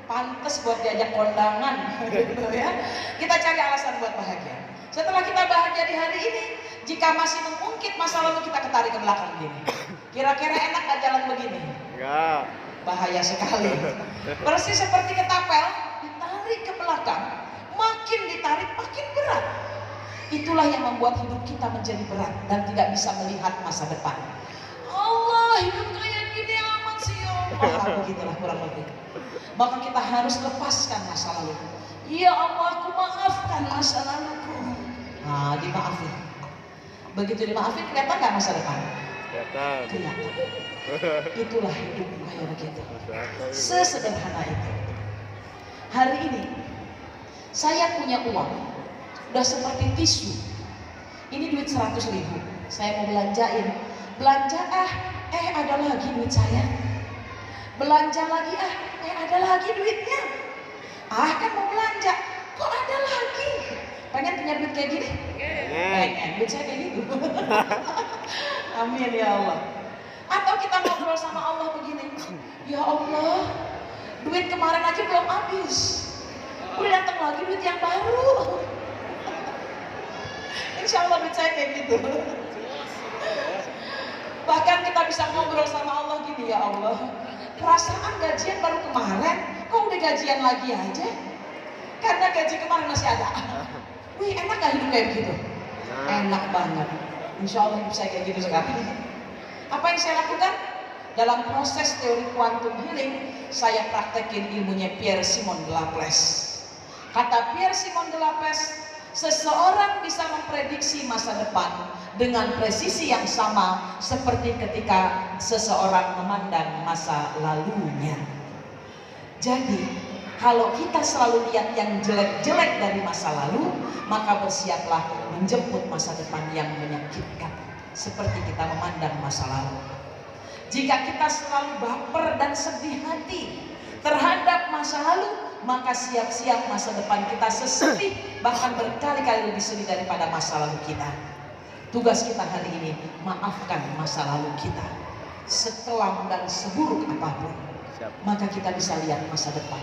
pantas buat diajak kondangan, gitu ya. Kita cari alasan buat bahagia. Setelah kita bahagia di hari ini, jika masih mengungkit masa lalu, kita ketarik ke belakang gini. Kira-kira enak gak jalan begini? Enggak. Bahaya sekali. Persis seperti ketapel, ditarik ke belakang, makin ditarik makin berat. Itulah yang membuat hidup kita menjadi berat dan tidak bisa melihat masa depan. Allah, hidup kayak gini amat sih, begitulah kurang lebih. Maka kita harus lepaskan masa lalu. Ya Allah, aku maafkan masa laluku. Nah, dimaafin. Begitu dimaafin, kelihatan gak masa depan? Kelihatan. Kelihatan. Itulah hidup kayak begitu. Sesederhana itu. Hari ini saya punya uang, udah seperti tisu. Ini duit 100.000. Saya mau belanjain. Belanja ada lagi duit saya. Belanja lagi ada lagi duitnya. Kan mau belanja, kok ada lagi? Pengen punya duit kayak gini? Pengen. Duit saya kayak gitu. Amin ya Allah. Atau kita ngobrol sama Allah begini, ya Allah, duit kemarin aja belum habis, udah datang lagi duit yang baru. Insya Allah duit saya kayak gitu. Bahkan kita bisa ngobrol sama Allah gini, ya Allah, perasaan gajian baru kemarin, kok udah gajian lagi aja? Karena gaji kemarin masih ada. Wih, enak gak hidup kayak begitu? Enak banget. Insya Allah hidup saya kayak gitu sekarang. Apa yang saya lakukan? Dalam proses teori quantum healing, saya praktekin ilmunya Pierre Simon de Laplace. Kata Pierre Simon de Laplace, seseorang bisa memprediksi masa depan dengan presisi yang sama seperti ketika seseorang memandang masa lalunya. Jadi, kalau kita selalu lihat yang jelek-jelek dari masa lalu, maka bersiaplah menjemput masa depan yang menyakitkan seperti kita memandang masa lalu. Jika kita selalu baper dan sedih hati terhadap masa lalu, maka siap-siap masa depan kita sesedih, bahkan berkali-kali lebih sedih daripada masa lalu kita. Tugas kita hari ini, maafkan masa lalu kita. Sekelam dan seburuk apapun, maka kita bisa lihat masa depan.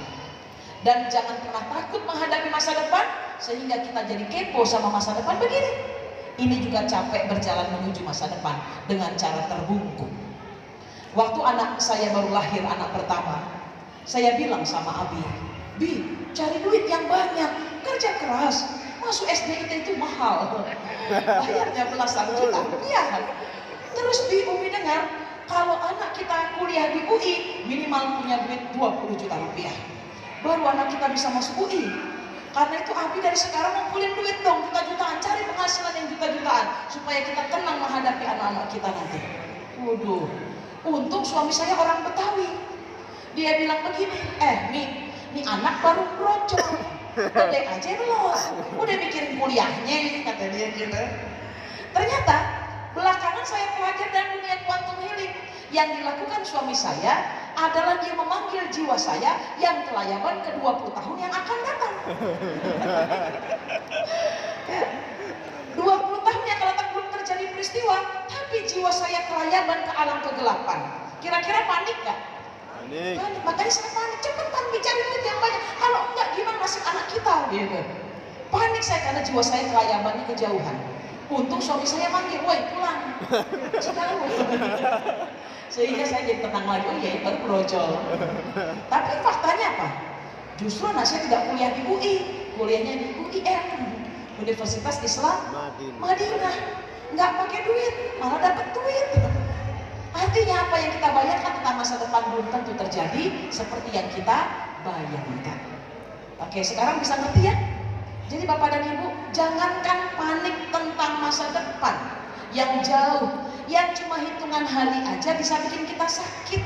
Dan jangan pernah takut menghadapi masa depan, sehingga kita jadi kepo sama masa depan begini. Ini juga capek berjalan menuju masa depan dengan cara terbungkuk. Waktu anak saya baru lahir, anak pertama, saya bilang sama Abi, Bi, cari duit yang banyak, kerja keras, masuk SD itu mahal, bayarnya belasan juta rupiah. Terus Umi dengar, kalau anak kita kuliah di UI, minimal punya duit 20 juta rupiah, baru anak kita bisa masuk UI. Karena itu Abi dari sekarang ngumpulin duit dong, juta-jutaan, cari penghasilan yang juta-jutaan, supaya kita tenang menghadapi anak-anak kita nanti. Waduh, untung suami saya orang Betawi. Dia bilang begini, Mi anak baru brocol, gede aja belum, udah mikirin kuliahnya, kata dia gitu. Ternyata belakangan saya belajar dalam dunia quantum healing, yang dilakukan suami saya adalah dia memanggil jiwa saya yang kelayaban ke 20 tahun yang akan datang. 20 tahun yang akan datang belum terjadi peristiwa, tapi jiwa saya kelayaban ke alam kegelapan. Kira-kira panik gak? Panik. Makanya saya panik, cepetan bicara duit yang banyak. Kalau enggak gimana nasib anak kita? Gitu. Panik saya karena jiwa saya kelayabannya kejauhan. Untung suami saya manggil, woi pulang. Jauh. Sehingga saya jadi tenang lagi, oh iya baru brojol. Tapi faktanya apa? Justru anak saya tidak kuliah di UI, kuliahnya di UIM, Universitas Islam Madinah. Nggak pakai duit, malah dapat duit. Artinya apa yang kita bayangkan tentang masa depan belum tentu terjadi seperti yang kita bayangkan. Oke, sekarang bisa ngerti ya? Jadi Bapak dan Ibu, jangankan panik tentang masa depan yang jauh, yang cuma hitungan hari aja bisa bikin kita sakit.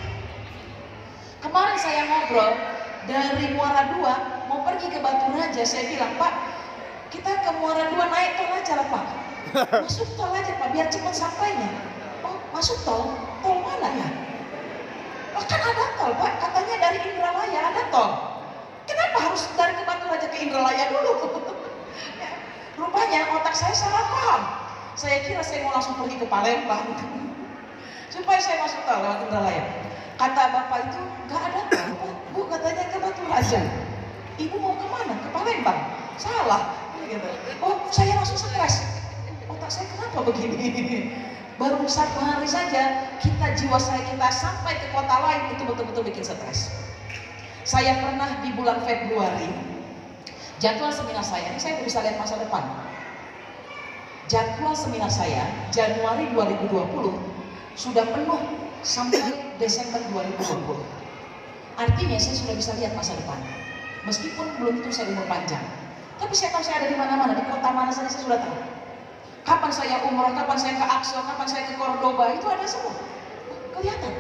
Kemarin saya ngobrol dari Muara II mau pergi ke Batu Raja, saya bilang, Pak, kita ke Muara II naik tol aja lah Pak. Masuk tol aja Pak, biar cepat sampainya. Oh, masuk tol? Tol mana ya? Oh, kan ada tol Pak, katanya dari Indralaya ada tol. Kenapa harus dari ke Batu Raja ke Indralaya dulu? Ya, rupanya otak saya salah paham. Saya kira saya mau langsung pergi ke Palembang supaya saya masuk tol lewat Indralaya. Kata bapak itu, nggak ada apa, Bu katanya ke Batu Raja. Ibu mau kemana? Ke Palembang. Salah. Gitu. Oh, saya langsung stres. Otak saya kenapa begini? Baru 1 hari saja jiwa saya kita sampai ke kota lain itu betul-betul bikin stres. Saya pernah di bulan Februari, jadwal seminar saya, ini saya bisa lihat masa depan. Jadwal seminar saya Januari 2020 sudah penuh sampai Desember 2020. Artinya saya sudah bisa lihat masa depan. Meskipun belum tentu saya umur panjang, tapi saya tahu saya ada di mana-mana, di kota mana saja saya sudah tahu. Kapan saya umroh, kapan saya ke Aqsa, kapan saya ke Cordoba, itu ada semua. Kelihatan.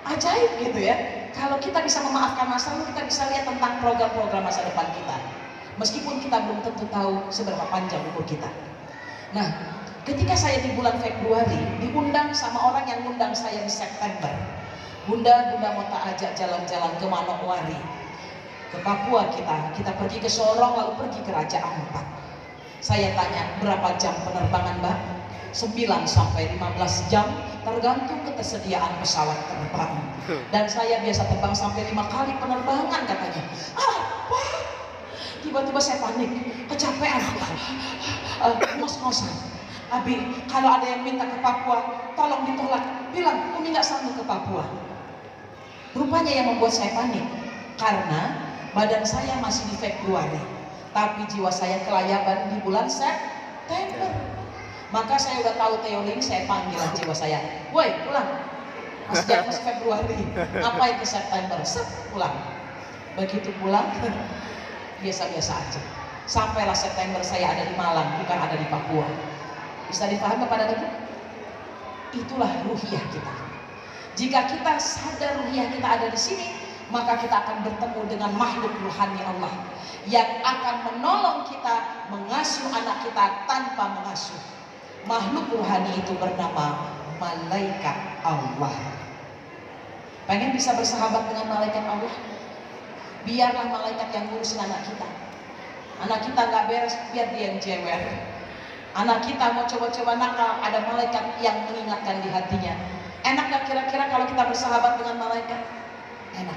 Ajaib gitu ya. Kalau kita bisa memaafkan masa lalu, kita bisa lihat tentang program-program masa depan kita. Meskipun kita belum tentu tahu seberapa panjang umur kita. Nah, ketika saya di bulan Februari diundang sama orang yang undang saya di September. Bunda mau tak ajak jalan-jalan ke Manokwari, ke Papua kita pergi ke Sorong lalu pergi ke Raja Ampat. Saya tanya, berapa jam penerbangan Mbak? 9 sampai 15 jam tergantung ketersediaan pesawat terbang. Dan saya biasa terbang sampai 5 kali penerbangan katanya. Apa? Tiba-tiba saya panik, kecapean, ngos-ngosan. Abi, kalau ada yang minta ke Papua, tolong ditolak. Bilang, Umi nggak sanggup ke Papua. Rupanya yang membuat saya panik, karena badan saya masih di Februari, tapi jiwa saya kelayaban di bulan September. Maka saya udah tahu teori ini, saya panggil jiwa saya, woi pulang. Masih Februari, ngapain ke September? Pulang. Begitu pulang, biasa-biasa aja. Sampailah September saya ada di Malang, bukan ada di Papua. Bisa dipahami pada itu? Itulah ruhiyah kita. Jika kita sadar ruhiyah kita ada di sini, maka kita akan bertemu dengan makhluk ruhani Allah yang akan menolong kita mengasuh anak kita tanpa mengasuh. Makhluk ruhani itu bernama malaikat Allah. Pengen bisa bersahabat dengan malaikat Allah? Biarlah malaikat yang ngurusin anak kita. Anak kita nggak beres, biar dia yang jewer. Anak kita mau coba-coba nakal, ada malaikat yang mengingatkan di hatinya. Enak gak kira-kira kalau kita bersahabat dengan malaikat? Enak.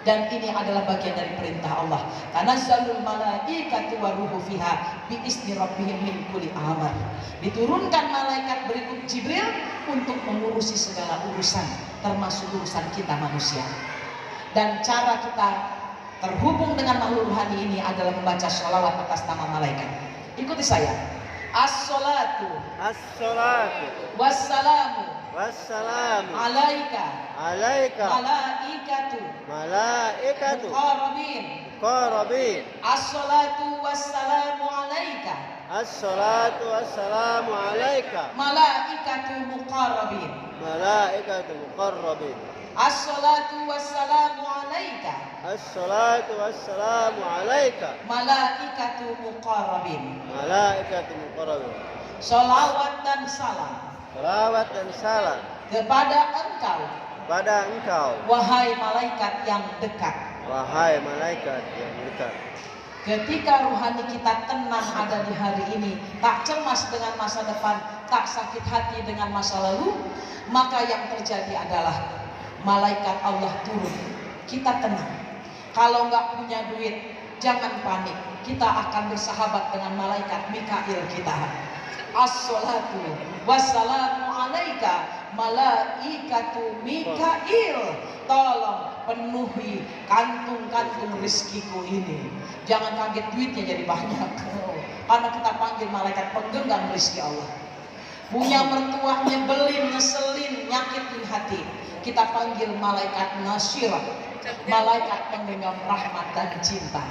Dan ini adalah bagian dari perintah Allah. Tanazzalul malaikatu waruhu fiha biizni rabbihim min kulli amr. Diturunkan malaikat berikut Jibril untuk mengurusi segala urusan, termasuk urusan kita manusia. Dan cara kita terhubung dengan makhluk rohani ini adalah membaca sholawat atas nama malaikat. Ikuti saya. As-salatu wassalamu alaika malaikatu qarabin. As-salatu wassalamu alaika malaikatu muqarrabin. As-salatu wassalamu alaika malaikatu muqarrabin. Sholawat dan salam kepada engkau wahai malaikat yang dekat. Ketika ruhani kita tenang ada di hari ini, tak cemas dengan masa depan, tak sakit hati dengan masa lalu, maka yang terjadi adalah malaikat Allah turun. Kita tenang. Kalau nggak punya duit, jangan panik. Kita akan bersahabat dengan malaikat Mikail kita. As-salatu wassalamu alaika malaikatu Mikail. Tolong penuhi kantung-kantung rizkiku ini. Jangan kaget duitnya jadi banyak. Karena kita panggil malaikat penggenggam rizki Allah. Punya mertua nyebelin, ngeselin, nyakitin hati, kita panggil malaikat Nasirah, malaikat penggenggam rahmat dan cinta.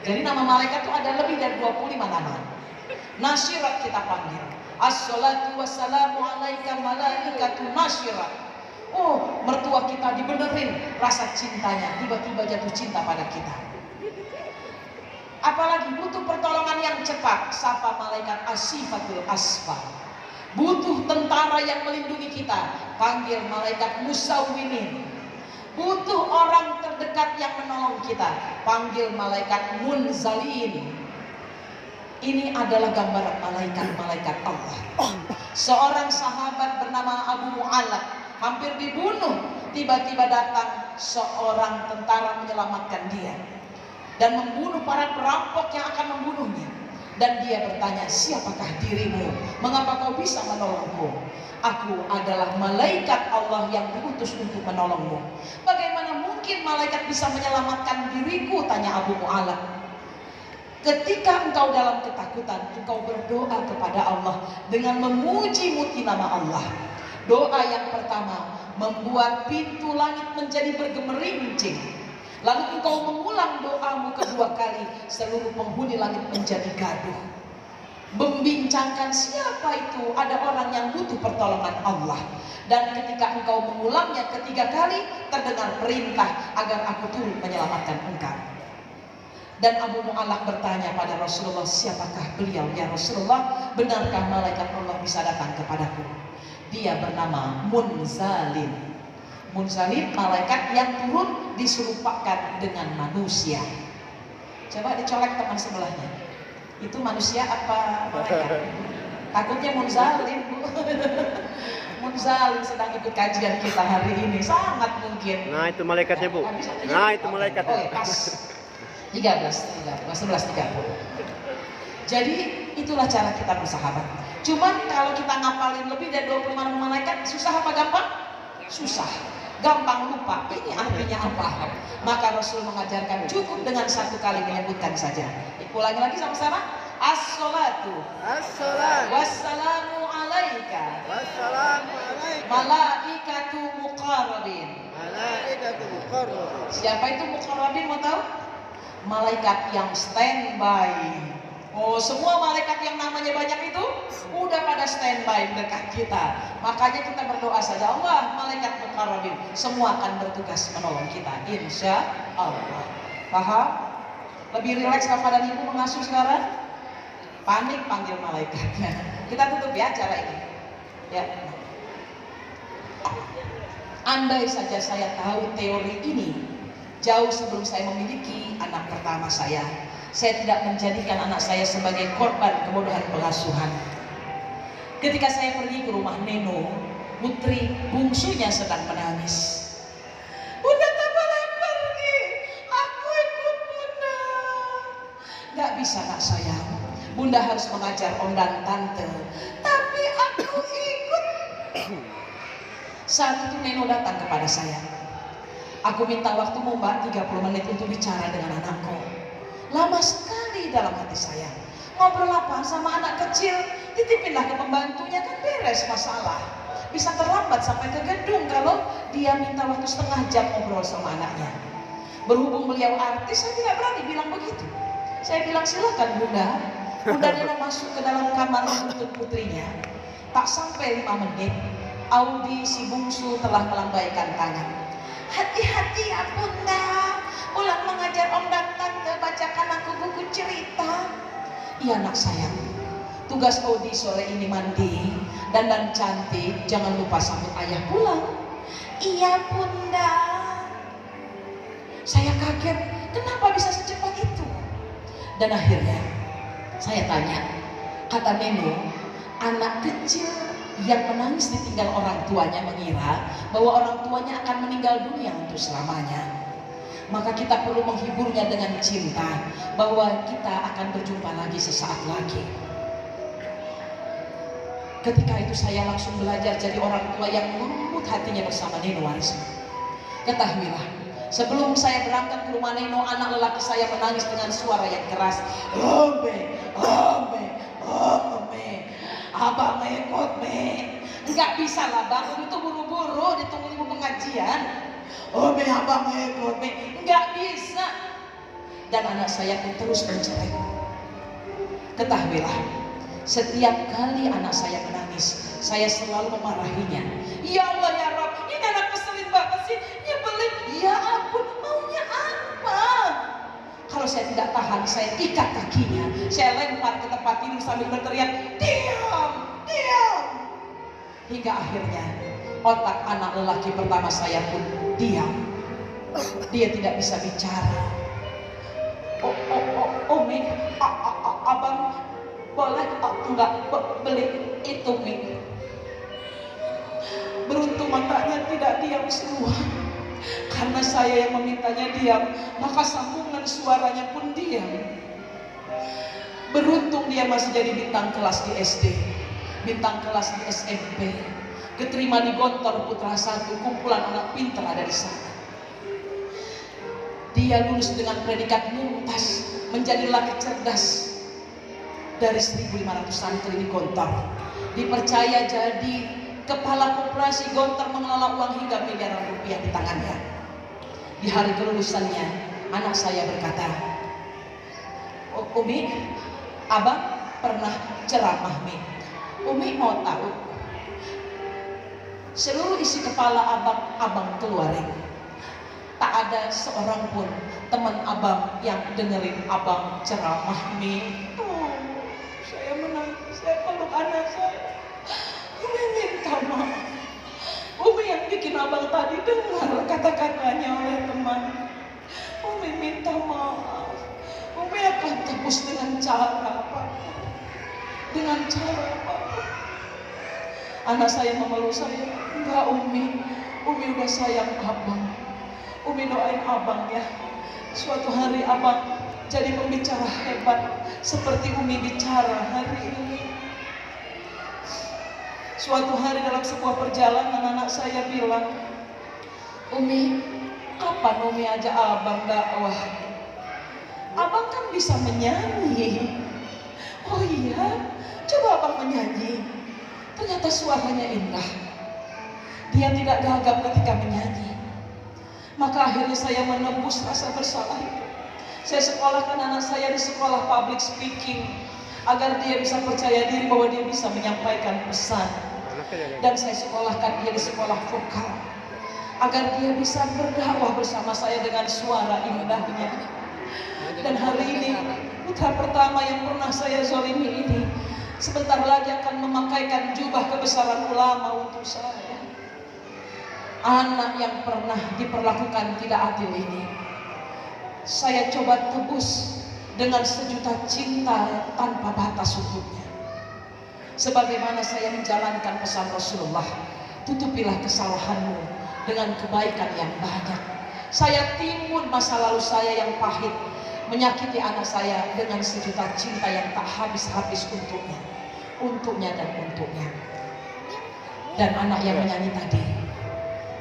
Jadi nama malaikat itu ada lebih dari 25 nama. Nasirah kita panggil. As-salatu wassalamu alaika malaikatu Nasirah. Oh, mertua kita dibenerin rasa cintanya, tiba-tiba jatuh cinta pada kita. Apalagi butuh pertolongan yang cepat, sapa malaikat Asifatul Asfa. Butuh tentara yang melindungi kita, panggil malaikat Musawwimin. Butuh orang terdekat yang menolong kita, panggil malaikat Munzalin. Ini adalah gambaran malaikat-malaikat Allah. Seorang sahabat bernama Abu Mu'allaq hampir dibunuh. Tiba-tiba datang seorang tentara menyelamatkan dia dan membunuh para perampok yang akan membunuhnya. Dan dia bertanya, siapakah dirimu? Mengapa kau bisa menolongku? Aku adalah malaikat Allah yang diutus untuk menolongmu. Bagaimana mungkin malaikat bisa menyelamatkan diriku? Tanya Abu Mu'alaf. Ketika engkau dalam ketakutan, engkau berdoa kepada Allah dengan memuji-muji nama Allah. Doa yang pertama membuat pintu langit menjadi bergemerincing. Lalu engkau mengulang doamu kedua kali, seluruh penghuni langit menjadi gaduh, membincangkan siapa itu, ada orang yang butuh pertolongan Allah. Dan ketika engkau mengulangnya ketiga kali, terdengar perintah agar aku turun menyelamatkan engkau. Dan Abu Mu'alaf bertanya pada Rasulullah, siapakah beliau ya Rasulullah? Benarkah malaikat Allah bisa datang kepadaku? Dia bernama Munzalin. Munzalin, malaikat yang turun diserupakan dengan manusia. Coba dicolek teman sebelahnya, itu manusia apa malaikat? Takutnya Munzalin, Bu. Munzalin sedang ikut kajian kita hari ini, sangat mungkin. Nah itu malaikatnya, Bu. Nah itu malaikatnya. Oh, pas 11:30. Jadi itulah cara kita bersahabat. Cuman kalau kita ngapalin lebih dari 25 nama malaikat, susah apa gampang? Susah. Gampang lupa, ini artinya apa? Maka Rasul mengajarkan cukup dengan satu kali menyebutkan saja. Ulangi lagi sama-sama. As-salatu wassalamu alaika malaikatu muqarrabin. Siapa itu muqarrabin, mau tahu? Malaikat yang standby. Oh, semua malaikat yang namanya banyak itu udah pada standby dekat kita. Makanya kita berdoa saja, Allah, malaikat muqarrabin semua akan bertugas menolong kita, insya Allah. Paham? Lebih rileks kepada ibu mengasuh sekarang? Panik panggil malaikatnya. Kita tutup ya acara ini. Ya. Andai saja saya tahu teori ini jauh sebelum saya memiliki anak pertama saya tidak menjadikan anak saya sebagai korban kebodohan pengasuhan. Ketika saya pergi ke rumah Neno, putri bungsunya sedang menangis. Bunda tak boleh pergi, aku ikut Bunda. Gak bisa nak sayang, Bunda harus mengajar om dan tante, tapi aku ikut. Saat itu Neno datang kepada saya. Aku minta waktumu Mbak 30 menit untuk bicara dengan anakku. Lama sekali dalam hati saya. Ngobrol apa sama anak kecil, titipinlah ke pembantunya, kan beres masalah. Bisa terlambat sampai ke gedung kalau dia minta waktu setengah jam ngobrol sama anaknya. Berhubung beliau artis, saya tidak berani bilang begitu. Saya bilang silakan Bunda. Bunda Neno masuk ke dalam kamar menuntut putrinya. Tak sampai 5 menit, Audi si bungsu telah melambaikan tangan. Hati-hati ya Bunda, ulang mengajar om dan tante, bacakan aku buku cerita. Iya nak sayang, tugas Audi sore ini mandi, dandan cantik, jangan lupa sambut ayah pulang. Iya Bunda. Saya kaget, kenapa bisa secepat itu? Dan akhirnya saya tanya, kata Neno, anak kecil yang menangis ditinggal orang tuanya mengira bahwa orang tuanya akan meninggal dunia untuk selamanya. Maka kita perlu menghiburnya dengan cinta bahwa kita akan berjumpa lagi sesaat lagi. Ketika itu saya langsung belajar jadi orang tua yang lembut hatinya bersama Neno Warisman. Ketahuilah, sebelum saya berangkat ke rumah Neno, anak lelaki saya menangis dengan suara yang keras. Ome, ome, ome, abang ikut me. Enggak bisa lah bang, itu buru-buru ditunggu ibu pengajian. Ome, abang ikut me. Enggak bisa. Dan anak saya pun terus mencerek. Ketahuilah, setiap kali anak saya menangis, saya selalu memarahinya. Ya Allah ya Rabb, ini anak keselin banget sih, nyebelin. Ya ampun, maunya apa? Kalau saya tidak tahan, saya ikat kakinya, saya lempar ke tempat tidur sambil berteriak, diam, diam. Hingga akhirnya otak anak lelaki pertama saya pun diam. Dia tidak bisa bicara. Umi, abang boleh enggak beli itu Mi? Beruntung matanya tidak diam semua. Karena saya yang memintanya diam, maka sambungan suaranya pun diam. Beruntung dia masih jadi bintang kelas di SD, bintang kelas di SMP, keterima di Gontor Putra 1, kumpulan anak pintar ada di sana. Dia lulus dengan predikat mumtaz, menjadi laki cerdas dari 1.500 santri di Gontor. Dipercaya jadi kepala koperasi Gontor, mengelola uang hingga miliaran rupiah di tangannya. Di hari kelulusannya, anak saya berkata, Umi, abang pernah ceramah, Mi. Umi mau tahu seluruh isi kepala abang keluarin. Tak ada seorang pun teman abang yang dengerin abang ceramah, Mi. Oh, saya menangis, saya peluk anak saya. Umi minta maaf. Umi yang bikin abang tadi dengar kata-katanya oleh teman. Umi minta maaf. Umi akan tebus dengan cara apa? Dengan cara apa? Anak saya memeluk saya. Enggak, Umi. Umi udah sayang abang. Umi doain abang ya. Suatu hari abang jadi pembicara hebat seperti Umi bicara hari ini. Suatu hari dalam sebuah perjalanan, anak saya bilang, Umi, kapan Umi ajak abang dakwah? Abang kan bisa menyanyi. Oh iya, coba abang menyanyi. Ternyata suaranya indah. Dia tidak gagap ketika menyanyi. Maka akhirnya saya menembus rasa bersalah itu. Saya sekolahkan anak saya di sekolah public speaking, agar dia bisa percaya diri bahwa dia bisa menyampaikan pesan. Dan saya sekolahkan dia di sekolah vokal, agar dia bisa berdakwah bersama saya dengan suara indahnya. Dan hari ini putra pertama yang pernah saya zalimi ini sebentar lagi akan memakaikan jubah kebesaran ulama untuk saya. Anak yang pernah diperlakukan tidak adil ini saya coba tebus dengan sejuta cinta tanpa batas hukumnya. Sebagaimana saya menjalankan pesan Rasulullah, tutupilah kesalahanmu dengan kebaikan yang banyak. Saya timbun masa lalu saya yang pahit, menyakiti anak saya dengan sejuta cinta yang tak habis-habis untuknya dan untuknya. Dan anak yang menyanyi tadi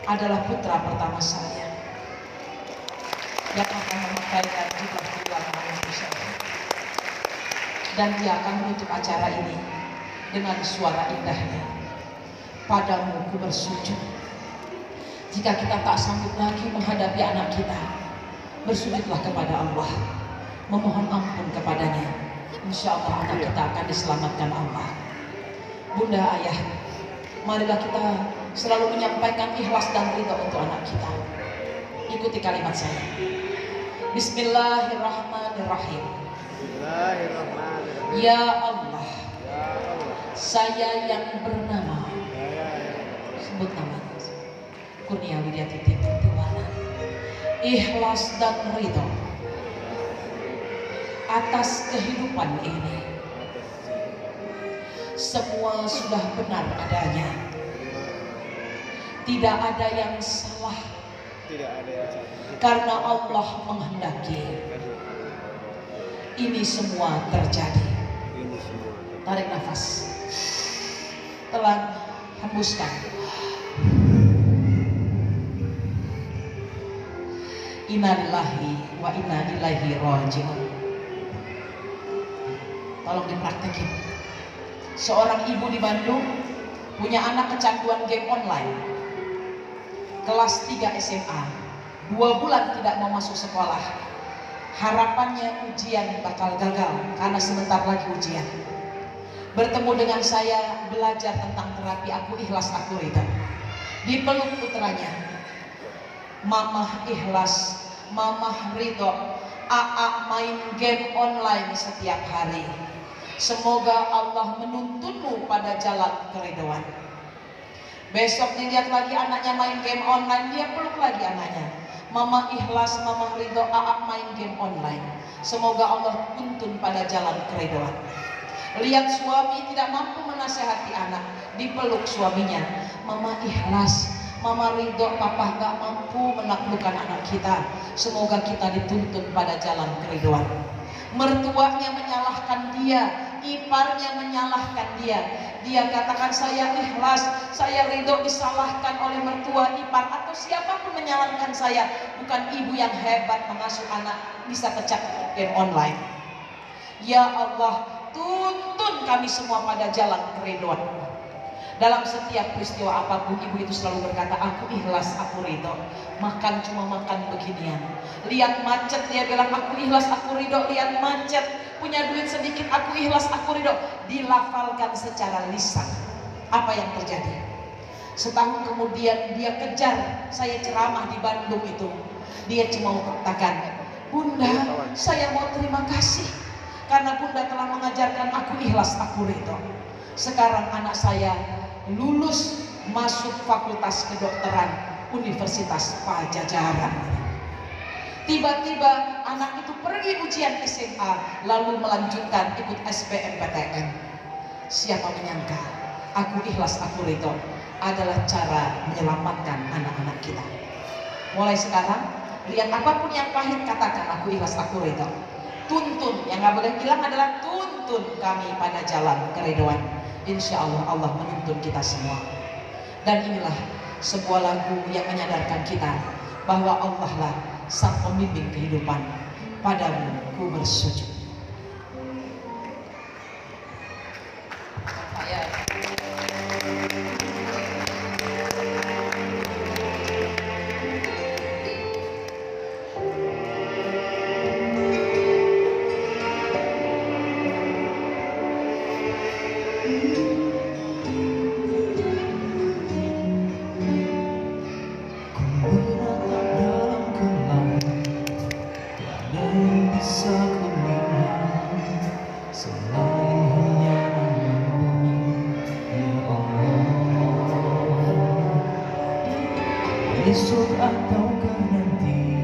adalah putra pertama saya yang akan memakaikan jubah keluarga untuk saya. Dan dia akan menutup acara ini dengan suara indahnya. Padamu ku bersujud. Jika kita tak sanggup lagi menghadapi anak kita, bersujudlah kepada Allah, memohon ampun kepadanya. Insya Allah anak kita akan diselamatkan Allah. Bunda, ayah, marilah kita selalu menyampaikan ikhlas dan ridha untuk anak kita. Ikuti kalimat saya. Bismillahirrahmanirrahim. Bismillahirrahmanirrahim. Ya Allah, Ya Allah. saya yang bernama, sebut nama, Kurnia Widyatiti Pertiwana, ikhlas dan ridho atas kehidupan ini. Semua sudah benar adanya, tidak ada yang salah, Tidak ada yang salah. karena Allah menghendaki ini semua terjadi. Ini semua. Tarik nafas, telan, hembuskan. Inna lillahi wa inna ilaihi raji'un. Tolong dipraktekin. Seorang ibu di Bandung punya anak kecanduan game online, kelas 3 SMA, 2 bulan tidak mau masuk sekolah. Harapannya ujian bakal gagal karena sebentar lagi ujian. Bertemu dengan saya, belajar tentang terapi Aku Ikhlas Aku Ridho. Dipeluk putranya, mamah ikhlas, mamah ridho. AA main game online setiap hari. Semoga Allah menuntunmu pada jalan keridhoan. Besok dilihat lagi anaknya main game online, dia peluk lagi anaknya. Mama ikhlas, mama ridho, AA main game online. Semoga Allah tuntun pada jalan keridhoan. Lihat suami tidak mampu menasehati anak, dipeluk suaminya. Mama ikhlas, Mama ridho papa gak mampu menaklukkan anak kita. Semoga kita dituntun pada jalan keriduan. Mertuanya menyalahkan dia, iparnya menyalahkan dia. Dia katakan saya ikhlas, saya ridho disalahkan oleh mertua, ipar atau siapapun menyalahkan saya. Bukan ibu yang hebat mengasuh anak bisa kecak game online. Ya Allah, tuntun kami semua pada jalan keriduan. Dalam setiap peristiwa apapun, ibu itu selalu berkata, aku ikhlas, aku ridho. Makan cuma makan beginian. Lihat macet, dia bilang aku ikhlas, aku ridho. Lihat macet, punya duit sedikit, aku ikhlas, aku ridho. Dilafalkan secara lisan. Apa yang terjadi? Setahun kemudian dia kejar saya ceramah di Bandung itu. Dia cuma mengatakan, Bunda, saya mau terima kasih karena Bunda telah mengajarkan aku ikhlas, aku ridho. Sekarang anak saya lulus masuk fakultas kedokteran Universitas Pajajaran. Tiba-tiba anak itu pergi ujian SMA lalu melanjutkan ikut SBMPTN. Siapa menyangka aku ikhlas, aku ridho adalah cara menyelamatkan anak-anak kita. Mulai sekarang lihat apapun yang pahit katakan aku ikhlas, aku ridho. Tuntun, yang gak boleh bilang adalah tuntun kami pada jalan keriduan. Insya Allah Allah menuntun kita semua. Dan inilah sebuah lagu yang menyadarkan kita bahwa Allah lah sang pembimbing kehidupan. Padamu ku bersujud. Esok ataukah nanti,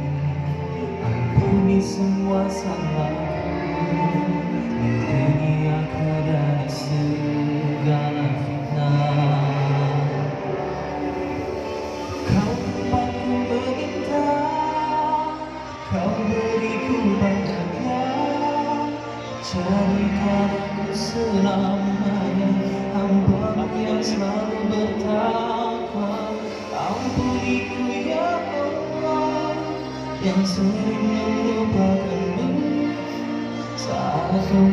ampuni semua salahku, lindungi aku dari segala fitnah. Kau tempatku meminta, kau beriku bahagia, jadikan aku selamanya hamba yang selalu bertakwa. Ampuniku ya Allah yang sering melupakanmu saat kau